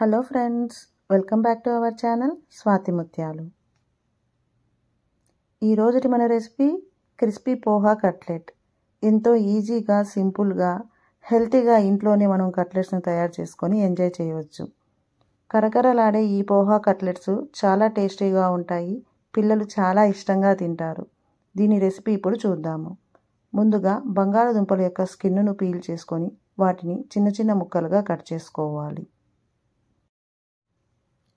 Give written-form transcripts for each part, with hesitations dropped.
Hello friends, welcome back to our channel Swathi ముత్యాలు. ఈరోజుటి మన recipe crispy poha cutlet. ఎంతో ఈజీగా, సింపుల్గా, హెల్తీగా ఇంట్లోనే మనం కట్లెట్స్ని తయారు చేసుకొని ఎంజాయ్ చేయవచ్చు. కరకరలాడే ఈ పోహా కట్లెట్స్ చాలా టేస్టీగా ఉంటాయి. పిల్లలు చాలా ఇష్టంగా తింటారు. దీని రెసిపీ ఇప్పుడు చూద్దాము. ముందుగా బంగాళదుంపల యొక్క స్కిన్ను పీల్ చేసుకొని వాటిని చిన్న చిన్న ముక్కలుగా కట్ చేసుకోవాలి.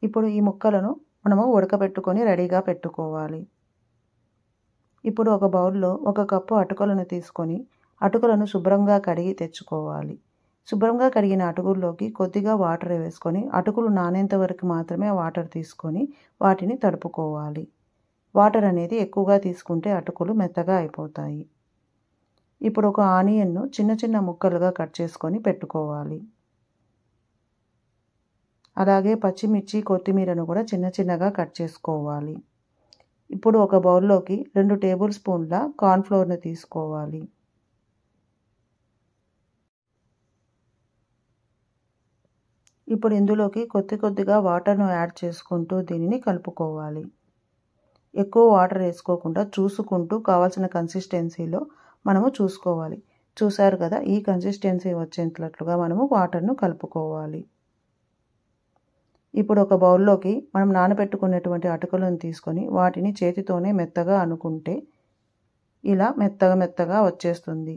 ఇప్పుడు ఈ ముక్కలను మనము ఉడకబెట్టుకొని రెడీగా పెట్టుకోవాలి. ఇప్పుడు ఒక బౌల్లో 1 కప్పు అటుకులను తీసుకొని అటుకులను శుభ్రంగా కడిగి తెచ్చుకోవాలి. శుభ్రంగా కడిగిన అటుకుల్లోకి కొద్దిగా వాటర్ వేసుకొని అటుకులు నానేంత వరకు మాత్రమే వాటర్ తీసుకొని వాటిని తడుపుకోవాలి. వాటర్ అనేది ఎక్కువగా తీసుకుంటే అటుకులు మెత్తగా అయిపోతాయి. ఇప్పుడు ఒక ఆనియన్ను చిన్న చిన్న ముక్కలుగా కట్ చేసుకొని పెట్టుకోవాలి. అలాగే పచ్చిమిర్చి, కొత్తిమీరను కూడా చిన్న చిన్నగా కట్ చేసుకోవాలి. ఇప్పుడు ఒక బౌల్లోకి 2 టేబుల్ స్పూన్ల కార్న్ఫ్లోర్ని తీసుకోవాలి. ఇప్పుడు ఇందులోకి కొద్దిగా వాటర్ను యాడ్ చేసుకుంటూ దీనిని కలుపుకోవాలి. ఎక్కువ వాటర్ వేసుకోకుండా చూసుకుంటూ కావాల్సిన కన్సిస్టెన్సీలో మనము చూసుకోవాలి. చూసారు కదా, ఈ కన్సిస్టెన్సీ వచ్చేటట్లుగా మనము వాటర్ను కలుపుకోవాలి. ఇప్పుడు ఒక బౌల్లోకి మనం నానబెట్టుకున్నటువంటి అటుకులను తీసుకొని వాటిని చేతితోనే మెత్తగా అనుకుంటే ఇలా మెత్తగా వచ్చేస్తుంది.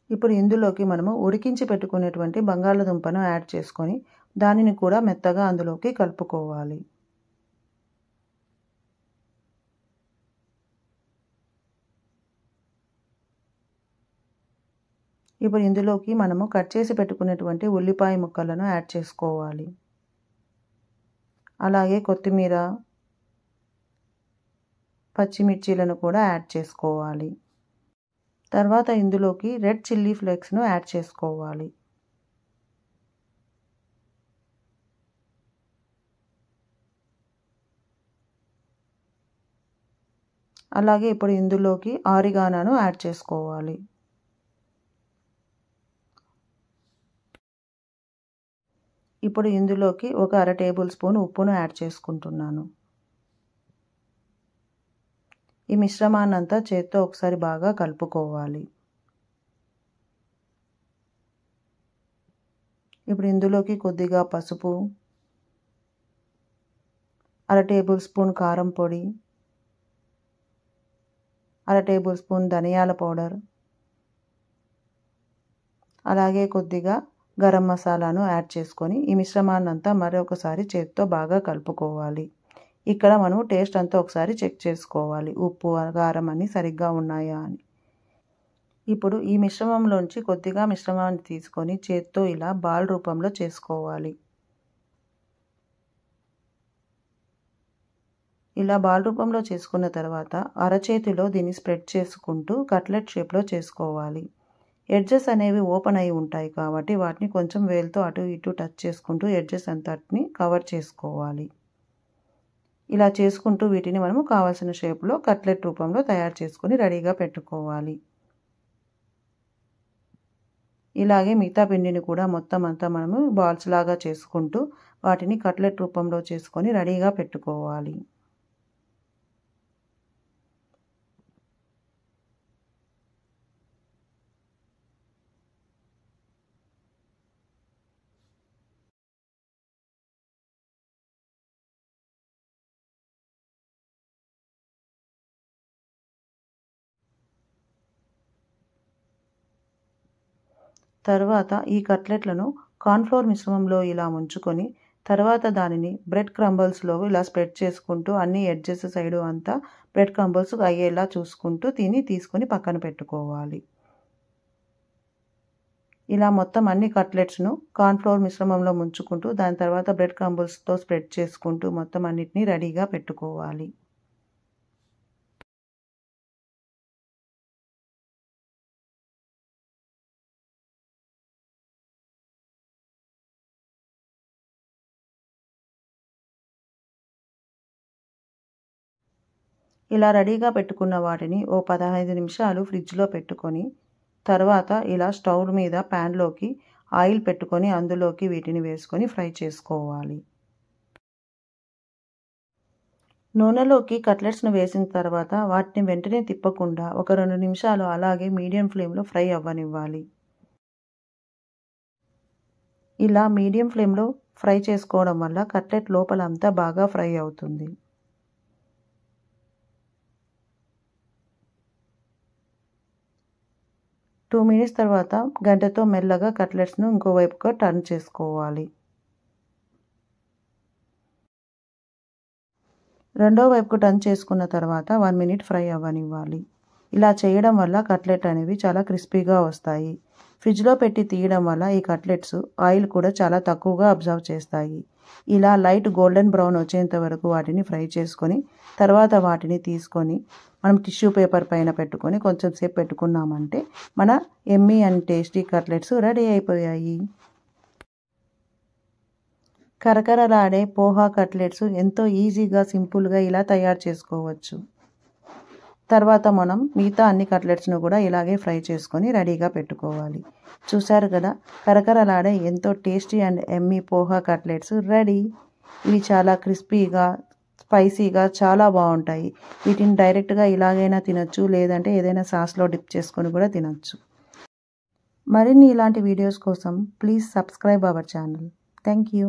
ఇప్పుడు ఇందులోకి మనము ఉడికించి పెట్టుకునేటువంటి బంగాళదుంపను యాడ్ చేసుకొని దానిని కూడా మెత్తగా అందులోకి కలుపుకోవాలి. ఇప్పుడు ఇందులోకి మనము కట్ చేసి పెట్టుకునేటువంటి ఉల్లిపాయ ముక్కలను యాడ్ చేసుకోవాలి. అలాగే కొత్తిమీర, పచ్చిమిర్చీలను కూడా యాడ్ చేసుకోవాలి. తర్వాత ఇందులోకి రెడ్ చిల్లీ ఫ్లేక్స్ను యాడ్ చేసుకోవాలి. అలాగే ఇప్పుడు ఇందులోకి ఆరిగానోను యాడ్ చేసుకోవాలి. ఇప్పుడు ఇందులోకి ఒక 1/2 టేబుల్ స్పూన్ ఉప్పును యాడ్ చేసుకుంటున్నాను. ఈ మిశ్రమాన్నంతా చేత్తో ఒకసారి బాగా కలుపుకోవాలి. ఇప్పుడు ఇందులోకి కొద్దిగా పసుపు, 1/2 టేబుల్ స్పూన్ కారం పొడి, 1/2 టేబుల్ స్పూన్ ధనియాల పౌడర్, అలాగే కొద్దిగా గరం మసాలాను యాడ్ చేసుకొని ఈ మిశ్రమాన్నంతా మరొకసారి చేత్తో బాగా కలుపుకోవాలి. ఇక్కడ మనం టేస్ట్ అంతా ఒకసారి చెక్ చేసుకోవాలి. ఉప్పు, కారం అన్నీ సరిగ్గా ఉన్నాయా అని. ఇప్పుడు ఈ మిశ్రమంలోంచి కొద్దిగా మిశ్రమాన్ని తీసుకొని చేత్తో ఇలా బాల్ రూపంలో చేసుకోవాలి. ఇలా బాల్ రూపంలో చేసుకున్న తర్వాత అరచేతిలో దీన్ని స్ప్రెడ్ చేసుకుంటూ కట్లెట్ షేప్లో చేసుకోవాలి. ఎడ్జెస్ అనేవి ఓపెన్ అయి ఉంటాయి కాబట్టి వాటిని కొంచెం వేలుతో అటు ఇటు టచ్ చేసుకుంటూ ఎడ్జెస్ అంతటిని కవర్ చేసుకోవాలి. ఇలా చేసుకుంటూ వీటిని మనము కావాల్సిన షేప్లో కట్లెట్ రూపంలో తయారు చేసుకొని రెడీగా పెట్టుకోవాలి. ఇలాగే మిగతా పిండిని కూడా మొత్తం అంతా మనము బాల్స్ లాగా చేసుకుంటూ వాటిని కట్లెట్ రూపంలో చేసుకొని రెడీగా పెట్టుకోవాలి. తర్వాత ఈ కట్లెట్లను కార్న్ఫ్లోర్ మిశ్రమంలో ఇలా ముంచుకొని తర్వాత దానిని బ్రెడ్ క్రంబల్స్లో ఇలా స్ప్రెడ్ చేసుకుంటూ అన్ని ఎడ్జెస్ సైడు అంతా బ్రెడ్ క్రంబల్స్ అయ్యేలా చూసుకుంటూ తీసుకొని పక్కన పెట్టుకోవాలి. ఇలా మొత్తం అన్ని కట్లెట్స్ను కార్న్ఫ్లోర్ మిశ్రమంలో ముంచుకుంటూ దాని తర్వాత బ్రెడ్ క్రంబల్స్తో స్ప్రెడ్ చేసుకుంటూ మొత్తం అన్నిటినీ రెడీగా పెట్టుకోవాలి. ఇలా రెడీగా పెట్టుకున్న వాటిని ఓ 15 నిమిషాలు ఫ్రిడ్జ్లో పెట్టుకొని తర్వాత ఇలా స్టవ్ మీద ప్యాన్లోకి ఆయిల్ పెట్టుకొని అందులోకి వీటిని వేసుకొని ఫ్రై చేసుకోవాలి. నూనెలోకి కట్లెట్స్ను వేసిన తర్వాత వాటిని వెంటనే తిప్పకుండా ఒక 2 నిమిషాలు అలాగే మీడియం ఫ్లేమ్లో ఫ్రై అవ్వనివ్వాలి. ఇలా మీడియం ఫ్లేమ్లో ఫ్రై చేసుకోవడం వల్ల కట్లెట్ లోపల అంతా బాగా ఫ్రై అవుతుంది. టూ మినిట్స్ తర్వాత గంటెతో మెల్లగా కట్లెట్స్ను ఇంకోవైపుగా టర్న్ చేసుకోవాలి. రెండో వైపుకు టర్న్ చేసుకున్న తర్వాత 1 మినిట్ ఫ్రై అవ్వనివ్వాలి. ఇలా చేయడం వల్ల కట్లెట్ అనేవి చాలా క్రిస్పీగా వస్తాయి. ఫ్రిడ్జ్లో పెట్టి తీయడం వల్ల ఈ కట్లెట్స్ ఆయిల్ కూడా చాలా తక్కువగా అబ్జర్వ్ చేస్తాయి. ఇలా లైట్ గోల్డెన్ బ్రౌన్ వచ్చేంత వరకు వాటిని ఫ్రై చేసుకొని తర్వాత వాటిని తీసుకొని మనం టిష్యూ పేపర్ పైన పెట్టుకొని కొంచెం సేపు పెట్టుకున్నామంటే మన యమ్మీ అండ్ టేస్టీ కట్లెట్స్ రెడీ అయిపోయాయి. కరకరలాడే పోహా కట్లెట్స్ ఎంతో ఈజీగా సింపుల్గా ఇలా తయారు చేసుకోవచ్చు. తర్వాత మనం మిగతా అన్ని కట్లెట్స్ను కూడా ఇలాగే ఫ్రై చేసుకొని రెడీగా పెట్టుకోవాలి. చూసారు కదా, కరకరలాడే ఎంతో tasty and yummy poha cutlets ready. ఇవి చాలా క్రిస్పీగా స్పైసీగా చాలా బాగుంటాయి. వీటిని డైరెక్ట్గా ఇలాగైనా తినొచ్చు, లేదంటే ఏదైనా సాస్లో డిప్ చేసుకొని కూడా తినొచ్చు. మరిన్ని ఇలాంటి వీడియోస్ కోసం please subscribe our channel. Thank you.